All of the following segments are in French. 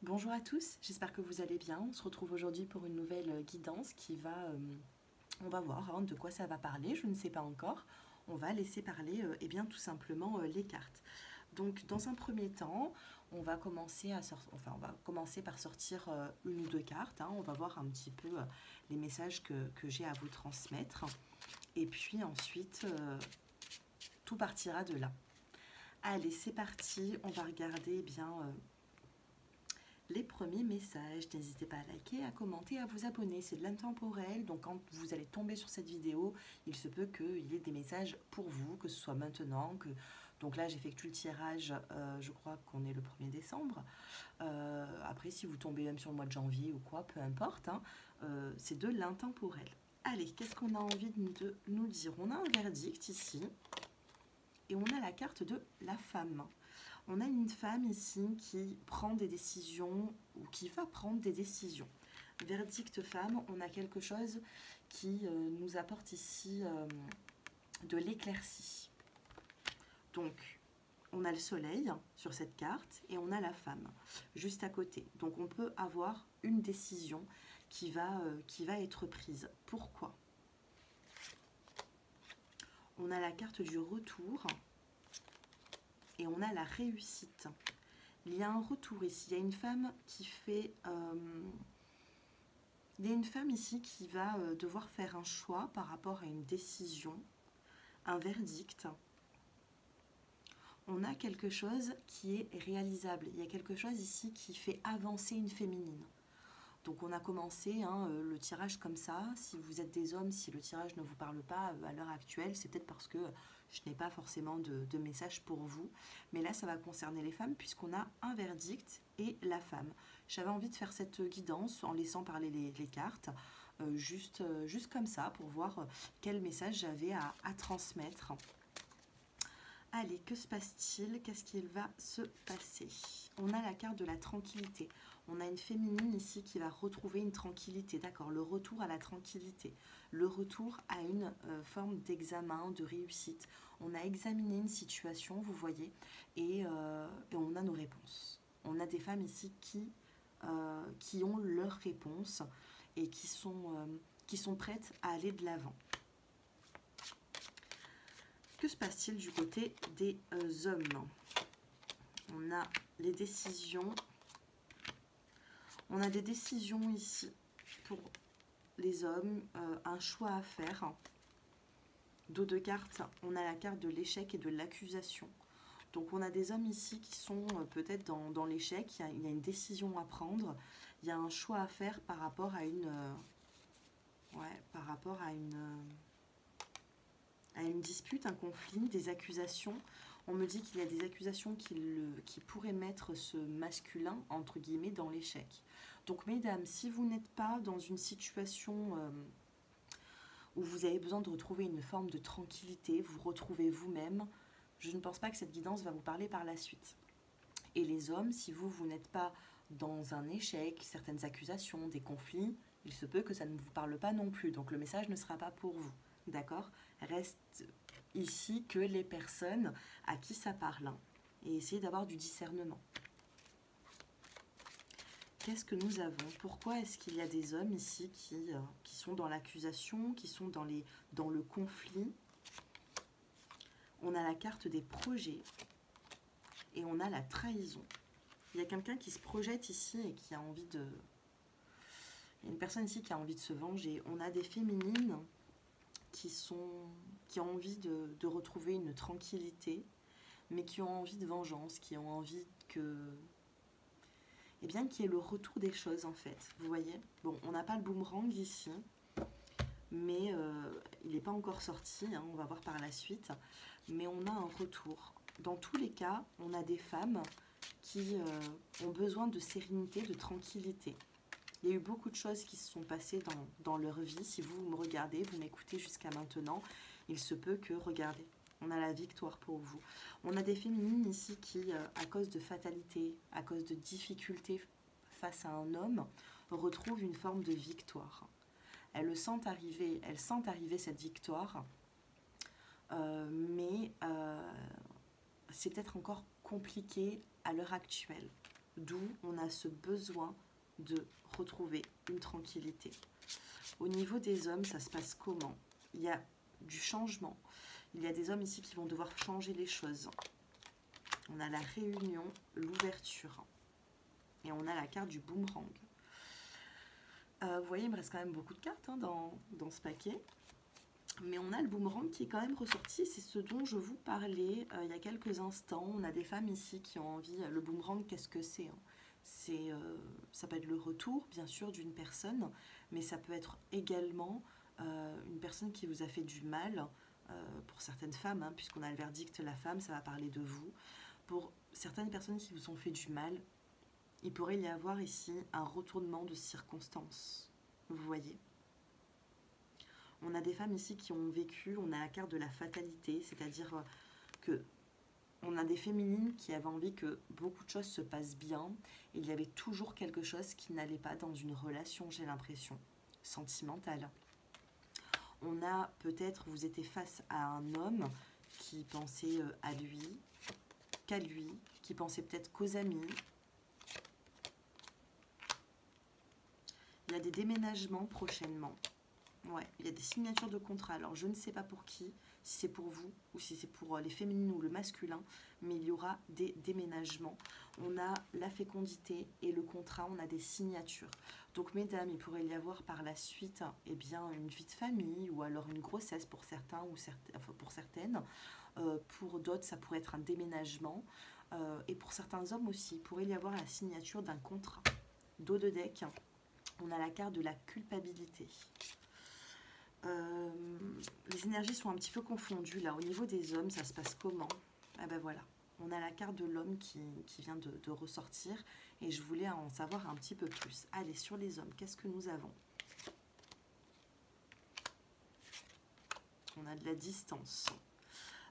Bonjour à tous, j'espère que vous allez bien. On se retrouve aujourd'hui pour une nouvelle guidance on va voir de quoi ça va parler, je ne sais pas encore. On va laisser parler eh bien, tout simplement les cartes. Donc dans un premier temps, on va commencer par sortir une ou deux cartes, hein. On va voir un petit peu les messages que j'ai à vous transmettre. Et puis ensuite, tout partira de là. Allez, c'est parti, on va regarder les premiers messages. N'hésitez pas à liker, à commenter, à vous abonner. C'est de l'intemporel, donc quand vous allez tomber sur cette vidéo, il se peut qu'il y ait des messages pour vous, que ce soit maintenant, donc là j'effectue le tirage, je crois qu'on est le 1er décembre. Après, si vous tombez même sur le mois de janvier ou quoi, peu importe, hein, c'est de l'intemporel. Allez, qu'est-ce qu'on a envie de nous dire? On a un verdict ici, et on a la carte de la femme. On a une femme ici qui prend des décisions ou qui va prendre des décisions. Verdict femme, on a quelque chose qui nous apporte ici de l'éclaircie. Donc, on a le soleil sur cette carte et on a la femme juste à côté. Donc, on peut avoir une décision qui va être prise. Pourquoi? On a la carte du retour et on a la réussite. Il y a un retour ici. Il y a une femme qui fait... il y a une femme ici qui va devoir faire un choix par rapport à une décision, un verdict. On a quelque chose qui est réalisable. Il y a quelque chose ici qui fait avancer une féminine. Donc on a commencé le tirage comme ça. Si vous êtes des hommes, si le tirage ne vous parle pas à l'heure actuelle, c'est peut-être parce que je n'ai pas forcément de message pour vous. Mais là, ça va concerner les femmes puisqu'on a un verdict et la femme. J'avais envie de faire cette guidance en laissant parler les cartes, juste comme ça, pour voir quel message j'avais à transmettre. Allez, que se passe-t-il? Qu'est-ce qu'il va se passer? On a la carte de la tranquillité. On a une féminine ici qui va retrouver une tranquillité, d'accord? Le retour à la tranquillité, le retour à une forme d'examen, de réussite. On a examiné une situation, vous voyez, et on a nos réponses. On a des femmes ici qui ont leurs réponses et qui sont prêtes à aller de l'avant. Que se passe-t-il du côté des hommes? On a les décisions. On a des décisions ici pour les hommes, un choix à faire. Dos de cartes, on a la carte de l'échec et de l'accusation. Donc on a des hommes ici qui sont peut-être dans l'échec, il y a une décision à prendre, il y a un choix à faire par rapport à une dispute, un conflit, des accusations. On me dit qu'il y a des accusations qui pourraient mettre ce masculin, entre guillemets, dans l'échec. Donc, mesdames, si vous n'êtes pas dans une situation où vous avez besoin de retrouver une forme de tranquillité, vous retrouvez vous-même, je ne pense pas que cette guidance va vous parler par la suite. Et les hommes, si vous n'êtes pas dans un échec, certaines accusations, des conflits, il se peut que ça ne vous parle pas non plus. Donc, le message ne sera pas pour vous. D'accord? Reste ici que les personnes à qui ça parle, hein, et essayez d'avoir du discernement. Qu'est-ce que nous avons? Pourquoi est-ce qu'il y a des hommes ici qui sont dans l'accusation, qui sont dans le conflit? On a la carte des projets et on a la trahison. Il y a quelqu'un qui se projette ici et qui a envie de... Il y a une personne ici qui a envie de se venger. On a des féminines qui ont envie de retrouver une tranquillité, mais qui ont envie de vengeance, qui ont envie qu'il y ait le retour des choses, en fait. Vous voyez? Bon, on n'a pas le boomerang ici, mais il n'est pas encore sorti, hein, on va voir par la suite. Mais on a un retour. Dans tous les cas, on a des femmes qui ont besoin de sérénité, de tranquillité. Il y a eu beaucoup de choses qui se sont passées dans leur vie. Si vous me regardez, vous m'écoutez jusqu'à maintenant, il se peut que, regardez, on a la victoire pour vous. On a des féminines ici qui, à cause de fatalité, à cause de difficultés face à un homme, retrouvent une forme de victoire. Elles sentent arriver cette victoire, mais c'est peut-être encore compliqué à l'heure actuelle. d'où on a ce besoin de retrouver une tranquillité. Au niveau des hommes, ça se passe comment? Il y a du changement. Il y a des hommes ici qui vont devoir changer les choses. On a la réunion, l'ouverture. Et on a la carte du boomerang. Vous voyez, il me reste quand même beaucoup de cartes hein, dans ce paquet. Mais on a le boomerang qui est quand même ressorti. C'est ce dont je vous parlais il y a quelques instants. On a des femmes ici qui ont envie... Le boomerang, qu'est-ce que c'est hein? Ça peut être le retour, bien sûr, d'une personne. Mais ça peut être également une personne qui vous a fait du mal. Pour certaines femmes, hein, puisqu'on a le verdict, la femme, ça va parler de vous. Pour certaines personnes qui vous ont fait du mal, il pourrait y avoir ici un retournement de circonstances. Vous voyez? On a des femmes ici qui ont vécu, on a la carte de la fatalité, c'est-à-dire que on a des féminines qui avaient envie que beaucoup de choses se passent bien, et il y avait toujours quelque chose qui n'allait pas dans une relation, j'ai l'impression, sentimentale. On a peut-être, vous étiez face à un homme qui pensait à lui, qu'à lui, qui pensait peut-être qu'aux amis. Il y a des déménagements prochainement. Ouais, il y a des signatures de contrat. Alors, je ne sais pas pour qui, si c'est pour vous ou si c'est pour les féminines ou le masculin, mais il y aura des déménagements. On a la fécondité et le contrat, on a des signatures. Donc, mesdames, il pourrait y avoir par la suite eh bien, une vie de famille ou alors une grossesse pour certains ou pour certaines. Pour d'autres, ça pourrait être un déménagement. Et pour certains hommes aussi, il pourrait y avoir la signature d'un contrat. Dos de deck, on a la carte de la culpabilité. Les énergies sont un petit peu confondues là. Au niveau des hommes, ça se passe comment? Ah ben voilà, on a la carte de l'homme qui vient de ressortir et je voulais en savoir un petit peu plus. Allez, sur les hommes, qu'est-ce que nous avons? On a de la distance.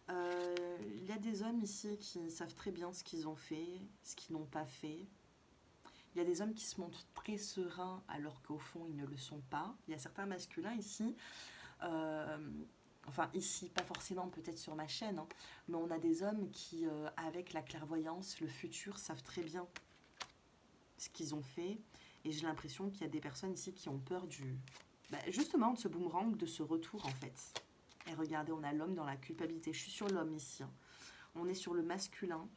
Il y a des hommes ici qui savent très bien ce qu'ils ont fait, ce qu'ils n'ont pas fait. Il y a des hommes qui se montrent très sereins alors qu'au fond, ils ne le sont pas. Il y a certains masculins ici, enfin ici, pas forcément peut-être sur ma chaîne, hein, mais on a des hommes qui, avec la clairvoyance, le futur, savent très bien ce qu'ils ont fait. Et j'ai l'impression qu'il y a des personnes ici qui ont peur justement de ce boomerang, de ce retour en fait. Et regardez, on a l'homme dans la culpabilité. Je suis sur l'homme ici. Hein. On est sur le masculin.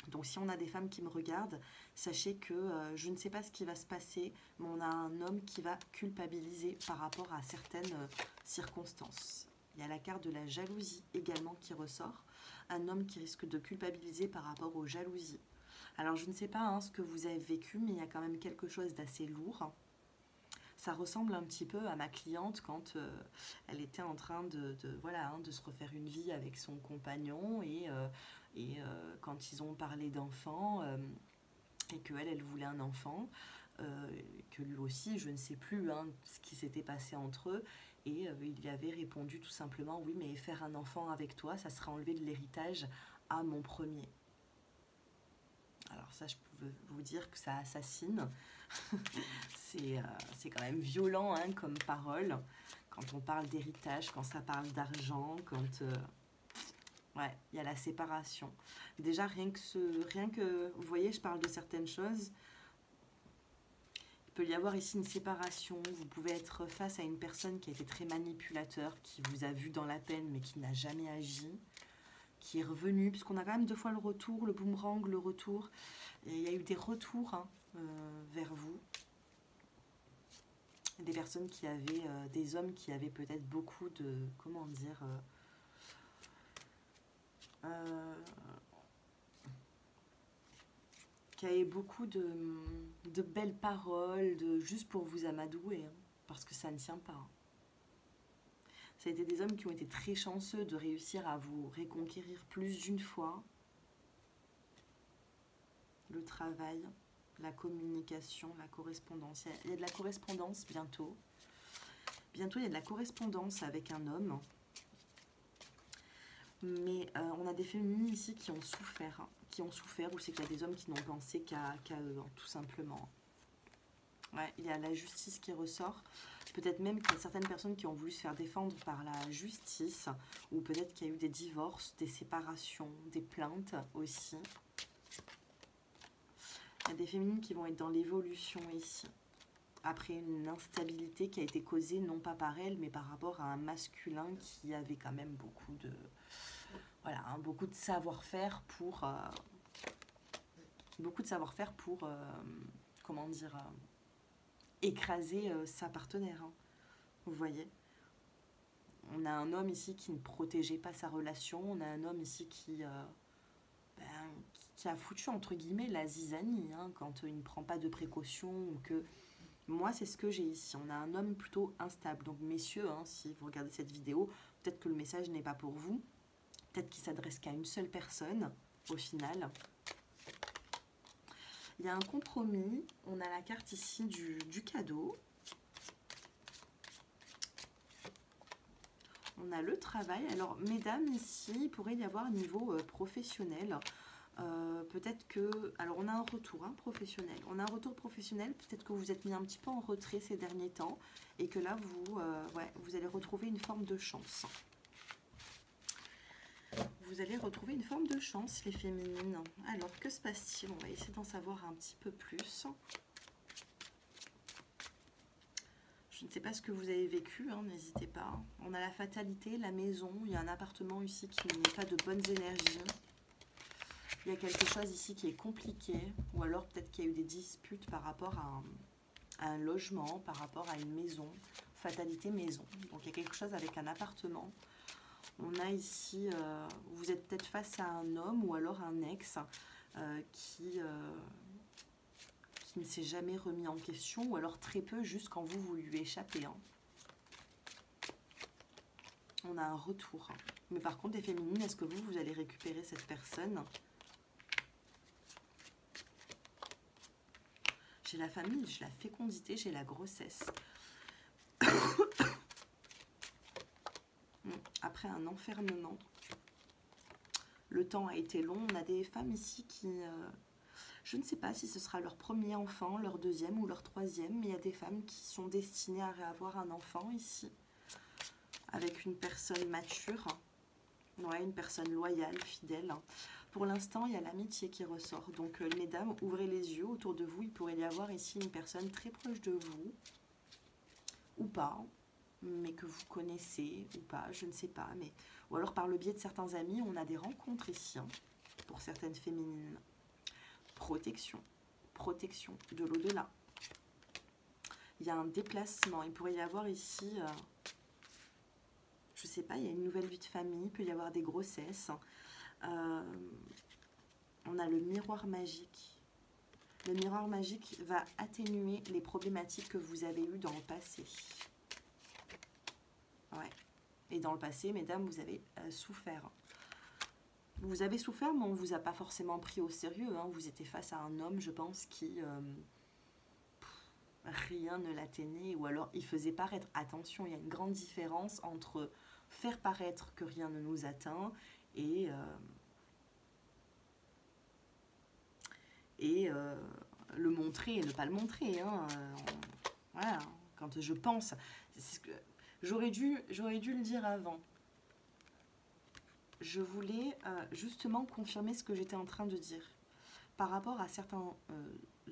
Donc si on a des femmes qui me regardent, sachez que je ne sais pas ce qui va se passer, mais on a un homme qui va culpabiliser par rapport à certaines circonstances. Il y a la carte de la jalousie également qui ressort. Un homme qui risque de culpabiliser par rapport aux jalousies. Alors je ne sais pas hein, ce que vous avez vécu, mais il y a quand même quelque chose d'assez lourd. Ça ressemble un petit peu à ma cliente quand elle était en train voilà, hein, de se refaire une vie avec son compagnon et quand ils ont parlé d'enfants et qu'elle, elle voulait un enfant, que lui aussi, je ne sais plus hein, ce qui s'était passé entre eux, et il lui avait répondu tout simplement, oui, mais faire un enfant avec toi, ça sera enlever de l'héritage à mon premier. Alors ça, je peux vous dire que ça assassine. C'est quand même violent hein, comme parole. Quand on parle d'héritage, quand ça parle d'argent, quand... ouais, il y a la séparation. Déjà, rien que, vous voyez, je parle de certaines choses. Il peut y avoir ici une séparation. Vous pouvez être face à une personne qui a été très manipulateur, qui vous a vu dans la peine, mais qui n'a jamais agi, qui est revenu, puisqu'on a quand même 2 fois le retour, le boomerang, le retour. Et il y a eu des retours hein, vers vous. Des personnes qui avaient, des hommes qui avaient peut-être beaucoup de, comment dire... qui avait beaucoup de belles paroles, juste pour vous amadouer, hein, parce que ça ne tient pas. Ça a été des hommes qui ont été très chanceux de réussir à vous reconquérir plus d'une fois. Le travail, la communication, la correspondance. Il y a de la correspondance bientôt. Bientôt, il y a de la correspondance avec un homme. Mais on a des féminines ici qui ont souffert. Hein, ou c'est qu'il y a des hommes qui n'ont pensé qu'à eux, hein, tout simplement. Ouais, il y a la justice qui ressort. Peut-être même qu'il y a certaines personnes qui ont voulu se faire défendre par la justice. Ou peut-être qu'il y a eu des divorces, des séparations, des plaintes aussi. Il y a des féminines qui vont être dans l'évolution ici. Après une instabilité qui a été causée non pas par elle, mais par rapport à un masculin qui avait quand même beaucoup de... Voilà, hein, beaucoup de savoir-faire pour... comment dire... écraser sa partenaire. Hein. Vous voyez? On a un homme ici qui ne protégeait pas sa relation. On a un homme ici qui a foutu, entre guillemets, la zizanie. Hein, quand il ne prend pas de précautions ou que... Moi, c'est ce que j'ai ici. On a un homme plutôt instable. Donc, messieurs, hein, si vous regardez cette vidéo, peut-être que le message n'est pas pour vous. Peut-être qu'il s'adresse qu'à une seule personne, au final. Il y a un compromis. On a la carte ici du cadeau. On a le travail. Alors, mesdames, ici, il pourrait y avoir un niveau professionnel. Peut-être que... Alors, on a un retour professionnel. On a un retour professionnel. Peut-être que vous êtes mis un petit peu en retrait ces derniers temps. Et que là, vous allez retrouver une forme de chance. Vous allez retrouver une forme de chance, les féminines. Alors, que se passe-t-il? On va essayer d'en savoir un petit peu plus. Je ne sais pas ce que vous avez vécu, hein, n'hésitez pas. On a la fatalité, la maison. Il y a un appartement ici qui n'est pas de bonnes énergies. Il y a quelque chose ici qui est compliqué. Ou alors peut-être qu'il y a eu des disputes par rapport à un logement, par rapport à une maison. Fatalité maison. Donc il y a quelque chose avec un appartement. On a ici, vous êtes peut-être face à un homme ou alors un ex qui ne s'est jamais remis en question, ou alors très peu, juste quand vous lui échappez. Hein. On a un retour. Mais par contre, les féminines, est-ce que vous allez récupérer cette personne? J'ai la famille, j'ai la fécondité, j'ai la grossesse. Après un enfermement, le temps a été long. On a des femmes ici qui... je ne sais pas si ce sera leur premier enfant, leur deuxième ou leur troisième, mais il y a des femmes qui sont destinées à avoir un enfant ici, avec une personne mature, ouais, une personne loyale, fidèle. Pour l'instant, il y a l'amitié qui ressort. Donc, mesdames, ouvrez les yeux autour de vous. Il pourrait y avoir ici une personne très proche de vous, ou pas, mais que vous connaissez ou pas, je ne sais pas. Mais... Ou alors par le biais de certains amis, on a des rencontres ici, hein, pour certaines féminines. Protection, protection de l'au-delà. Il y a un déplacement, il pourrait y avoir ici, je ne sais pas, il y a une nouvelle vie de famille, il peut y avoir des grossesses. On a le miroir magique. Le miroir magique va atténuer les problématiques que vous avez eues dans le passé. Ouais. Et dans le passé, mesdames, vous avez souffert. Vous avez souffert, mais on ne vous a pas forcément pris au sérieux. Hein. Vous étiez face à un homme, je pense, qui... rien ne l'atteignait. Ou alors, il faisait paraître... Attention, il y a une grande différence entre faire paraître que rien ne nous atteint et le montrer et ne pas le montrer. Hein. Voilà, quand je pense... C'est ce que... J'aurais dû le dire avant. Je voulais justement confirmer ce que j'étais en train de dire. Par rapport à certains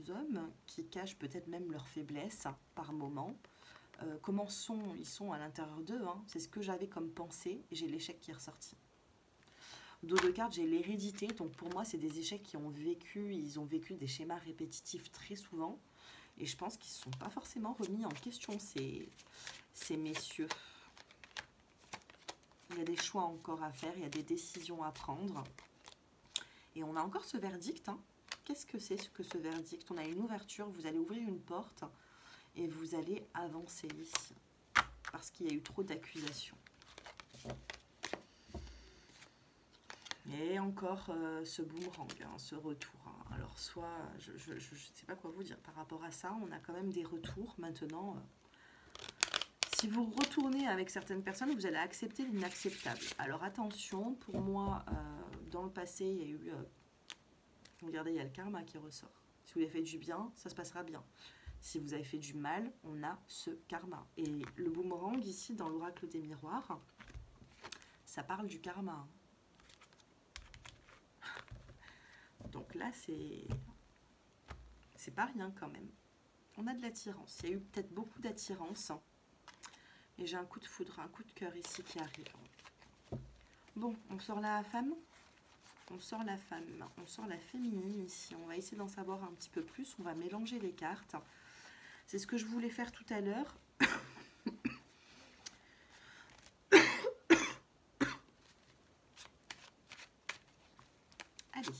hommes qui cachent peut-être même leurs faiblesses par moment, comment ils sont à l'intérieur d'eux, hein, c'est ce que j'avais comme pensée, et j'ai l'échec qui est ressorti. Dos de cartes, j'ai l'hérédité, donc pour moi, c'est des échecs qui ont vécu, ils ont vécu des schémas répétitifs très souvent, et je pense qu'ils ne se sont pas forcément remis en question, ces messieurs. Il y a des choix encore à faire, il y a des décisions à prendre. Et on a encore ce verdict. Hein. Qu'est-ce que c'est que ce verdict? On a une ouverture, vous allez ouvrir une porte et vous allez avancer ici. Parce qu'il y a eu trop d'accusations. Et encore ce boomerang, hein, ce retour. Hein. Alors soit, je ne sais pas quoi vous dire par rapport à ça, on a quand même des retours maintenant... Si vous retournez avec certaines personnes, vous allez accepter l'inacceptable. Alors attention, pour moi, dans le passé, il y a eu... regardez, il y a le karma qui ressort. Si vous avez fait du bien, ça se passera bien. Si vous avez fait du mal, on a ce karma. Et le boomerang, ici, dans l'oracle des miroirs, ça parle du karma. Donc là, c'est... C'est pas rien quand même. On a de l'attirance. Il y a eu peut-être beaucoup d'attirance. Et j'ai un coup de foudre, un coup de cœur ici qui arrive. Bon, on sort la femme. On sort la femme. On sort la féminine ici. On va essayer d'en savoir un petit peu plus. On va mélanger les cartes. C'est ce que je voulais faire tout à l'heure. Allez.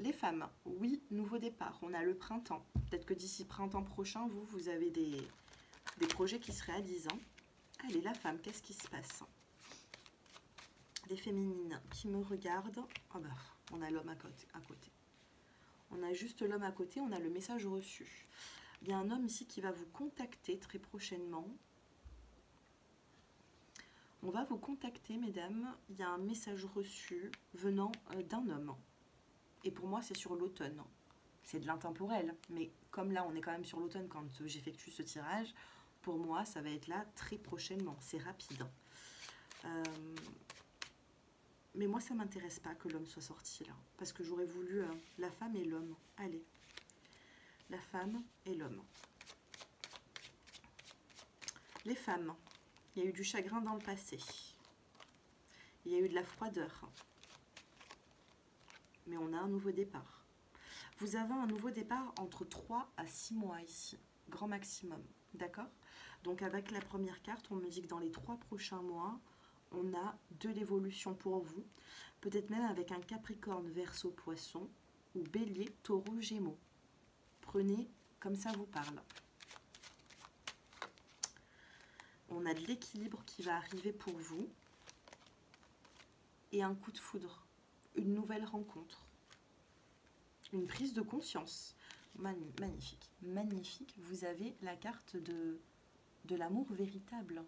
Les femmes, oui, nouveau départ. On a le printemps. Peut-être que d'ici printemps prochain, vous avez des projets qui se réalisent. Allez, la femme, qu'est-ce qui se passe? Des féminines qui me regardent. Ah bah, on a l'homme à côté. On a juste l'homme à côté, on a le message reçu. Il y a un homme ici qui va vous contacter très prochainement. On va vous contacter, mesdames. Il y a un message reçu venant d'un homme. Et pour moi, c'est sur l'automne. C'est de l'intemporel. Mais comme là, on est quand même sur l'automne quand j'effectue ce tirage, pour moi, ça va être là très prochainement. C'est rapide. Mais moi, ça ne m'intéresse pas que l'homme soit sorti là. Parce que j'aurais voulu la femme et l'homme. Allez. La femme et l'homme. Les femmes. Il y a eu du chagrin dans le passé. Il y a eu de la froideur. Mais on a un nouveau départ. Vous avez un nouveau départ entre 3 à 6 mois ici. Grand maximum. D'accord? Donc avec la première carte, on me dit que dans les 3 prochains mois, on a de l'évolution pour vous. Peut-être même avec un Capricorne, Verseau, Poisson ou Bélier, Taureau, Gémeaux. Prenez comme ça vous parle. On a de l'équilibre qui va arriver pour vous. Et un coup de foudre. Une nouvelle rencontre. Une prise de conscience. Magnifique. Magnifique. Vous avez la carte de l'amour véritable.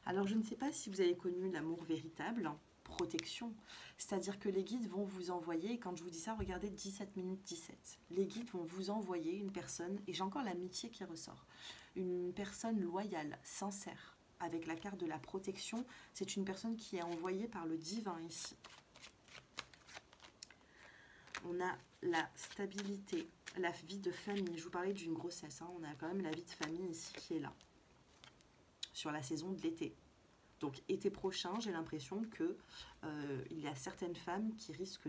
Alors, je ne sais pas si vous avez connu l'amour véritable. Protection. C'est-à-dire que les guides vont vous envoyer, et quand je vous dis ça, regardez 17 minutes 17. Les guides vont vous envoyer une personne, et j'ai encore l'amitié qui ressort, une personne loyale, sincère, avec la carte de la protection. C'est une personne qui est envoyée par le divin ici. On a la stabilité, la vie de famille. Je vous parlais d'une grossesse, hein. On a quand même la vie de famille ici qui est là, sur la saison de l'été. Donc, été prochain, j'ai l'impression que il y a certaines femmes qui risquent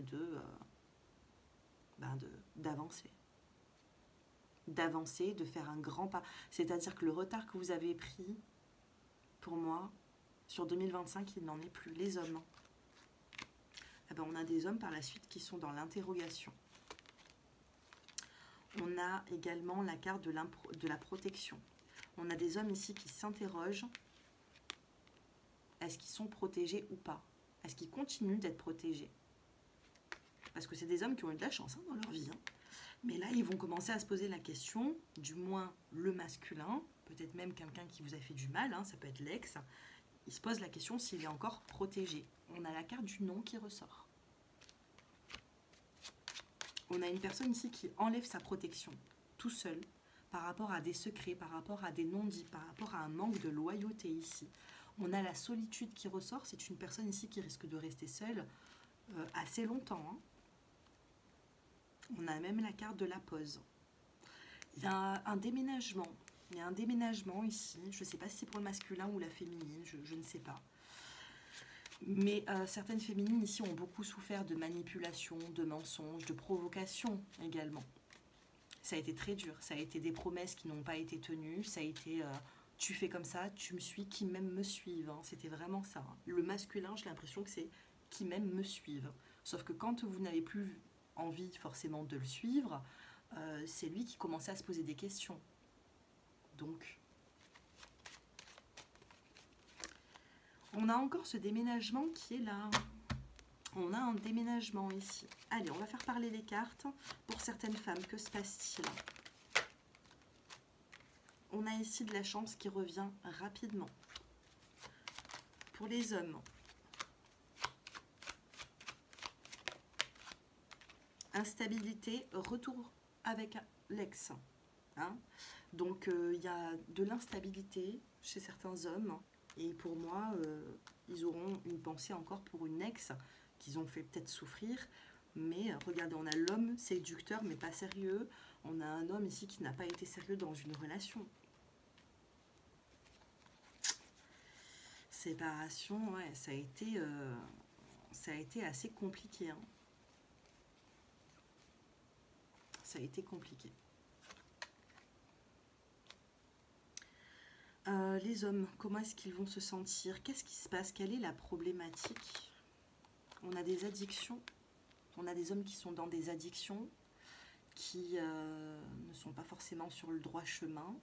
d'avancer. D'avancer, de faire un grand pas. C'est-à-dire que le retard que vous avez pris, pour moi, sur 2025, il n'en est plus. Les hommes. Eh ben, on a des hommes par la suite qui sont dans l'interrogation. On a également la carte de la protection. On a des hommes ici qui s'interrogent. Est-ce qu'ils sont protégés ou pas? Est-ce qu'ils continuent d'être protégés? Parce que c'est des hommes qui ont eu de la chance, hein, dans leur vie. Hein. Mais là, ils vont commencer à se poser la question, du moins le masculin, peut-être même quelqu'un qui vous a fait du mal, hein, ça peut être l'ex. Il se pose la question s'il est encore protégé. On a la carte du non qui ressort. On a une personne ici qui enlève sa protection, tout seul, par rapport à des secrets, par rapport à des non-dits, par rapport à un manque de loyauté ici. On a la solitude qui ressort. C'est une personne ici qui risque de rester seule assez longtemps. Hein. On a même la carte de la pause. Il y a un déménagement. Il y a un déménagement ici. Je ne sais pas si c'est pour le masculin ou la féminine. Je ne sais pas. Mais certaines féminines ici ont beaucoup souffert de manipulation, de mensonges, de provocation également. Ça a été très dur. Ça a été des promesses qui n'ont pas été tenues. Ça a été... tu fais comme ça, tu me suis, qui même me suivent. Hein. C'était vraiment ça. Hein. Le masculin, j'ai l'impression que c'est qui même me suivent. Sauf que quand vous n'avez plus envie forcément de le suivre, c'est lui qui commençait à se poser des questions. Donc, on a encore ce déménagement qui est là. On a un déménagement ici. Allez, on va faire parler les cartes. Pour certaines femmes, que se passe-t-il ? On a ici de la chance qui revient rapidement. Pour les hommes, instabilité, retour avec l'ex. Hein? Donc, il y a de l'instabilité chez certains hommes. Et pour moi, ils auront une pensée encore pour une ex qu'ils ont fait peut-être souffrir. Mais regardez, on a l'homme séducteur mais pas sérieux. On a un homme ici qui n'a pas été sérieux dans une relation. Séparation, ouais, ça a été assez compliqué. Hein. Ça a été compliqué. Les hommes, comment est-ce qu'ils vont se sentir? Qu'est-ce qui se passe? Quelle est la problématique? On a des addictions. On a des hommes qui sont dans des addictions, qui ne sont pas forcément sur le droit chemin,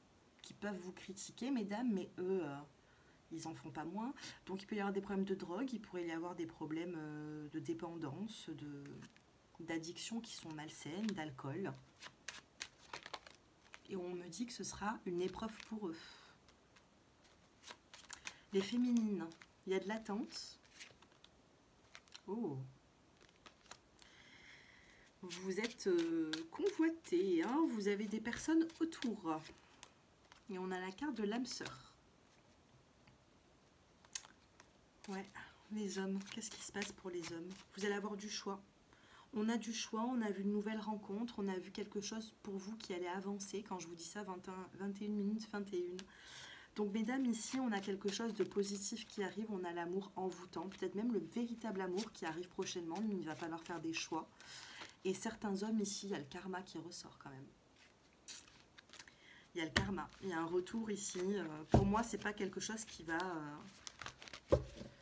qui peuvent vous critiquer, mesdames, mais eux, ils en font pas moins. Donc il peut y avoir des problèmes de drogue, il pourrait y avoir des problèmes de dépendance, d'addiction qui sont malsaines, d'alcool. Et on me dit que ce sera une épreuve pour eux. Les féminines, il y a de l'attente. Oh. Vous êtes convoité, hein, vous avez des personnes autour. Et on a la carte de l'âme sœur. Ouais, les hommes, qu'est-ce qui se passe pour les hommes? Vous allez avoir du choix. On a du choix, on a vu une nouvelle rencontre, on a vu quelque chose pour vous qui allait avancer. Quand je vous dis ça, 21 minutes 21. Donc mesdames, ici, on a quelque chose de positif qui arrive, on a l'amour envoûtant, peut-être même le véritable amour qui arrive prochainement, il va falloir faire des choix. Et certains hommes ici, il y a le karma qui ressort quand même. Il y a le karma, il y a un retour ici. Pour moi, c'est pas quelque chose qui va...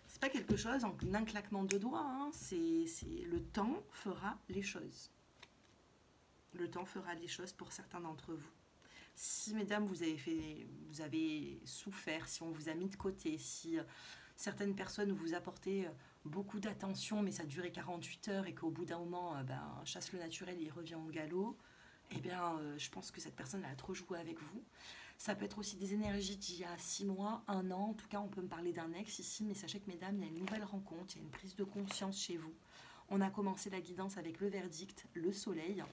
c'est pas quelque chose en un claquement de doigts, hein. Le temps fera les choses. Le temps fera les choses pour certains d'entre vous. Si, mesdames, vous avez souffert, si on vous a mis de côté, si certaines personnes vous apportaient beaucoup d'attention, mais ça durait 48 heures et qu'au bout d'un moment, chasse le naturel, il revient au galop, eh bien, je pense que cette personne elle a trop joué avec vous. Ça peut être aussi des énergies d'il y a 6 mois, 1 an, en tout cas, on peut me parler d'un ex ici, mais sachez que, mesdames, il y a une nouvelle rencontre, il y a une prise de conscience chez vous. On a commencé la guidance avec le verdict, le soleil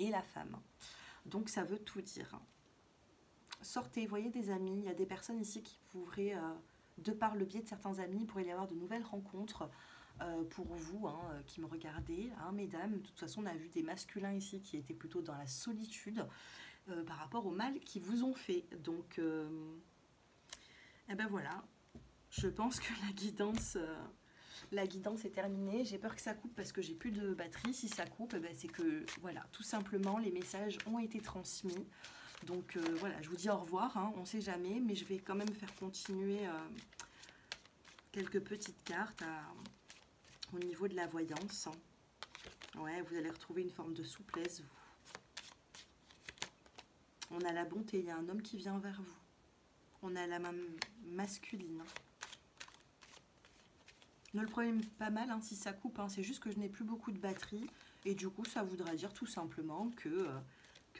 et la femme. Donc ça veut tout dire. Sortez, voyez des amis, il y a des personnes ici qui pourraient, de par le biais de certains amis, il pourrait y avoir de nouvelles rencontres pour vous, hein, qui me regardez, hein, mesdames. De toute façon, on a vu des masculins ici qui étaient plutôt dans la solitude par rapport au mal qu'ils vous ont fait. Donc, eh ben voilà, je pense que la guidance est terminée. J'ai peur que ça coupe parce que j'ai plus de batterie. Si ça coupe, eh ben c'est que, voilà, tout simplement, les messages ont été transmis. Donc voilà, je vous dis au revoir, hein, on ne sait jamais, mais je vais quand même faire continuer quelques petites cartes au niveau de la voyance. Ouais, vous allez retrouver une forme de souplesse, vous. On a la bonté, il y a un homme qui vient vers vous. On a la main masculine. Ne le prenez pas mal hein, si ça coupe, hein, c'est juste que je n'ai plus beaucoup de batterie. Et du coup, ça voudra dire tout simplement que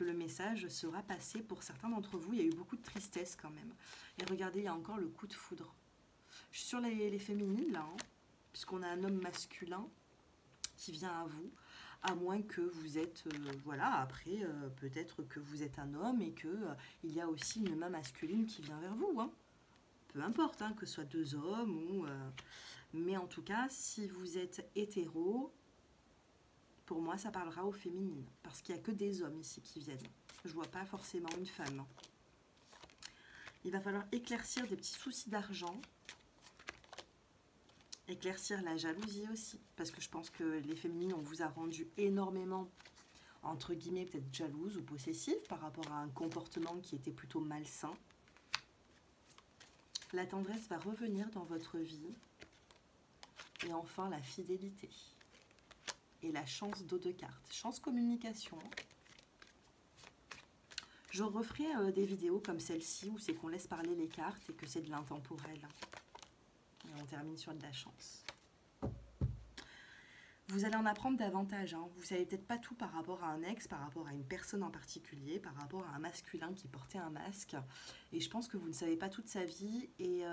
le message sera passé pour certains d'entre vous. Il y a eu beaucoup de tristesse quand même. Et regardez, il y a encore le coup de foudre. Je suis sur les féminines là, hein, puisqu'on a un homme masculin qui vient à vous. À moins que vous êtes, voilà, après, peut-être que vous êtes un homme et qu'il il y a aussi une main masculine qui vient vers vous. Hein. Peu importe, hein, que ce soit 2 hommes ou... mais en tout cas, si vous êtes hétéro, pour moi, ça parlera aux féminines. Parce qu'il n'y a que des hommes ici qui viennent. Je ne vois pas forcément une femme. Il va falloir éclaircir des petits soucis d'argent. Éclaircir la jalousie aussi. Parce que je pense que les féminines, on vous a rendu énormément, entre guillemets, peut-être jalouse ou possessive par rapport à un comportement qui était plutôt malsain. La tendresse va revenir dans votre vie. Et enfin, la fidélité. Et la chance d'eau de cartes. Chance communication. Je referai des vidéos comme celle-ci où c'est qu'on laisse parler les cartes et que c'est de l'intemporel. Et on termine sur de la chance. Vous allez en apprendre davantage. Hein. Vous ne savez peut-être pas tout par rapport à un ex, par rapport à une personne en particulier, par rapport à un masculin qui portait un masque. Et je pense que vous ne savez pas toute sa vie. Et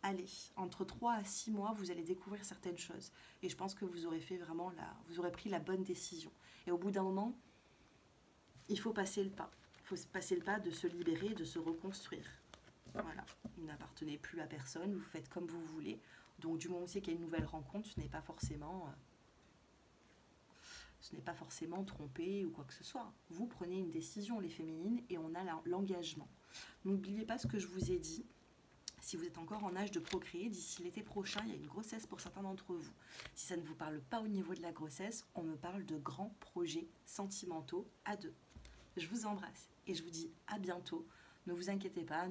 allez, entre 3 à 6 mois, vous allez découvrir certaines choses. Et je pense que vous aurez fait vraiment vous aurez pris la bonne décision. Et au bout d'un moment, il faut passer le pas. Il faut passer le pas de se libérer, de se reconstruire. Voilà, vous n'appartenez plus à personne, vous faites comme vous voulez. Donc du moment où c'est qu'il y a une nouvelle rencontre, ce n'est pas forcément trompé ou quoi que ce soit. Vous prenez une décision, les féminines, et on a l'engagement. N'oubliez pas ce que je vous ai dit. Si vous êtes encore en âge de procréer, d'ici l'été prochain, il y a une grossesse pour certains d'entre vous. Si ça ne vous parle pas au niveau de la grossesse, on me parle de grands projets sentimentaux à deux. Je vous embrasse et je vous dis à bientôt. Ne vous inquiétez pas,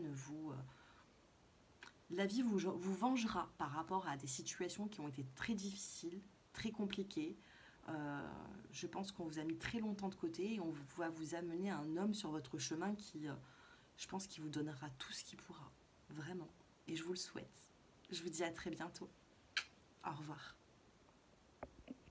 la vie vous vengera par rapport à des situations qui ont été très difficiles, très compliquées. Je pense qu'on vous a mis très longtemps de côté et on va vous amener un homme sur votre chemin qui, je pense, qui vous donnera tout ce qu'il pourra. Vraiment. Et je vous le souhaite. Je vous dis à très bientôt. Au revoir.